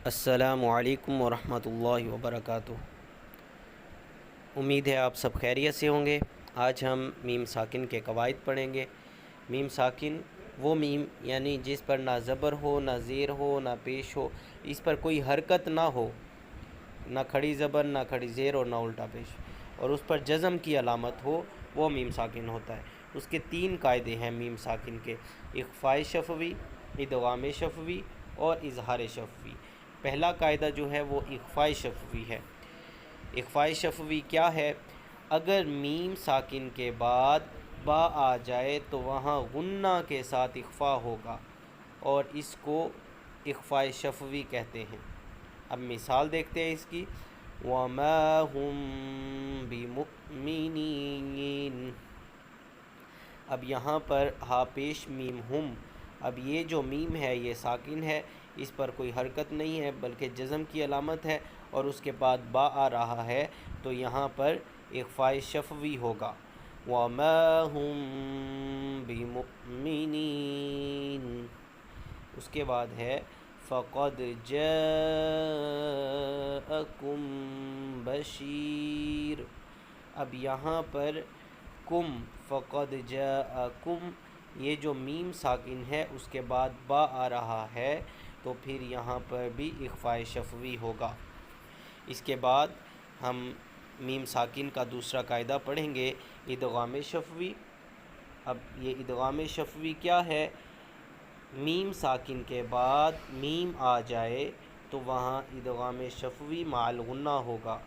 السلام علیکم ورحمۃ اللہ وبرکاتہ۔ امید ہے آپ سب خیریت سے ہوں گے۔ آج ہم میم ساکن کے قواعد پڑھیں گے۔ میم ساکن وہ میم یعنی جس پر نہ زبر ہو، نہ زیر ہو، نہ پیش ہو، اس پر کوئی حرکت نہ ہو، نہ کھڑی زبر، نہ کھڑی زیر اور نہ الٹا پیش، اور اس پر جزم کی علامت ہو، وہ میم ساکن ہوتا ہے۔ اس کے 3 قاعدے ہیں میم ساکن کے: اخفاء شفوی، ادغام شفوی اور اظہار شفوی۔ پہلا قاعدہ جو ہے وہ اخفاء شفوی ہے۔ اخفاء شفوی کیا ہے؟ اگر میم ساکن کے بعد با آ جائے تو وہاں غنہ کے ساتھ اخفاء ہوگا اور اس کو اخفاء شفوی کہتے ہیں۔ اب مثال دیکھتے ہیں اس کی۔ وَمَا هُم بِمُؤْمِنِينَ۔ اب یہاں پر ہا پیش میم ہم، اب یہ جو میم ہے یہ ساکن ہے، اس پر کوئی حرکت نہیں ہے بلکہ جزم کی علامت ہے، اور اس کے بعد با آ رہا ہے تو یہاں پر اخفاء شفوی ہوگا۔ وَمَا هُم بِمُؤْمِنِينَ۔ اس کے بعد ہے فَقَدْ جَاءَكُم بَشِيرٌ۔ اب یہاں پر کم، فقد جاءکم، یہ جو میم ساکن ہے اس کے بعد با آ رہا ہے تو پھر یہاں پر بھی اخفاء شفوی ہوگا۔ اس کے بعد ہم میم ساکن کا دوسرا قاعدہ پڑھیں گے، ادغام شفوی۔ اب یہ ادغام شفوی کیا ہے؟ میم ساکن کے بعد میم آ جائے تو وہاں ادغام شفوی مع الغنہ ہوگا،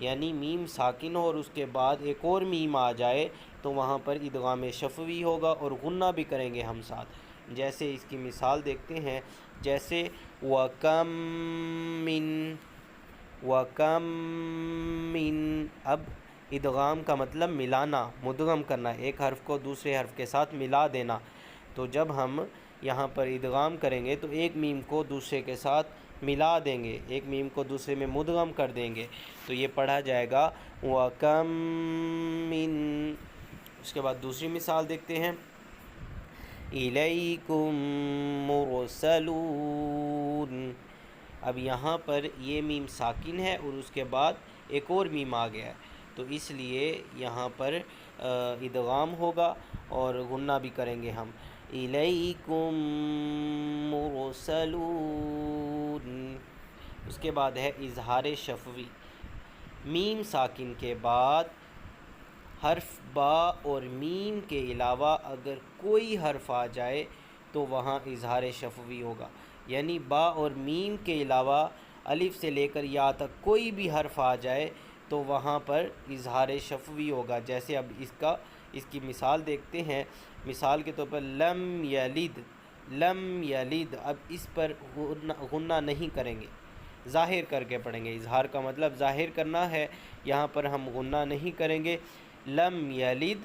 یعنی میم ساکن ہو اور اس کے بعد ایک اور میم آ جائے تو وہاں پر ادغام شفوی ہوگا اور غنہ بھی کریں گے ہم ساتھ۔ جیسے اس کی مثال دیکھتے ہیں، جیسے وَكَم مِّن۔ اب ادغام کا مطلب ملانا، مدغم کرنا، ایک حرف کو دوسرے حرف کے ساتھ ملا دینا۔ تو جب ہم یہاں پر ادغام کریں گے تو ایک میم کو دوسرے کے ساتھ ملا دیں گے، ایک میم کو دوسرے میں مدغم کر دیں گے، تو یہ پڑھا جائے گا وَكَم مِّن۔ اس کے بعد دوسری مثال دیکھتے ہیں، إِلَيْكُم مُّرْسَلُونَ۔ اب یہاں پر یہ میم ساکن ہے اور اس کے بعد ایک اور میم آ گیا ہے، تو اس لیے یہاں پر ادغام ہوگا اور غنہ بھی کریں گے ہم۔ إِلَيْكُم مُّرْسَلُونَ۔ اس کے بعد ہے اظہار شفوی۔ میم ساکن کے بعد حرف با اور میم کے علاوہ اگر کوئی حرف آ جائے تو وہاں اظہار شفوی ہوگا، یعنی با اور میم کے علاوہ الف سے لے کر یا تک کوئی بھی حرف آ جائے تو وہاں پر اظہار شفوی ہوگا۔ جیسے اب اس کی مثال دیکھتے ہیں۔ مثال کے طور پر لم یلد، لم یلد، اب اس پر غنہ نہیں کریں گے، ظاہر کر کے پڑھیں گے۔ اظہار کا مطلب ظاہر کرنا ہے، یہاں پر ہم غنہ نہیں کریں گے۔ لم یلد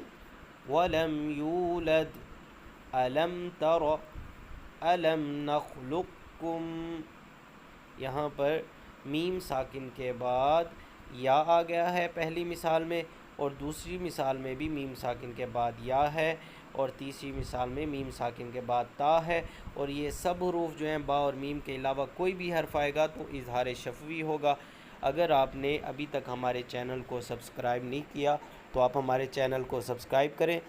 ولم یولد، الم تر الم نخلقکم۔ یہاں پر میم ساکن کے بعد یا آ گیا ہے پہلی مثال میں، اور دوسری مثال میں بھی میم ساکن کے بعد یا ہے، اور تیسری مثال میں میم ساکن کے بعد تا ہے، اور یہ سب حروف جو ہیں با اور میم کے علاوہ کوئی بھی حرف آئے گا تو اظہار شفوی ہوگا۔ اگر آپ نے ابھی تک ہمارے چینل کو سبسکرائب نہیں کیا تو آپ ہمارے چینل کو سبسکرائب کریں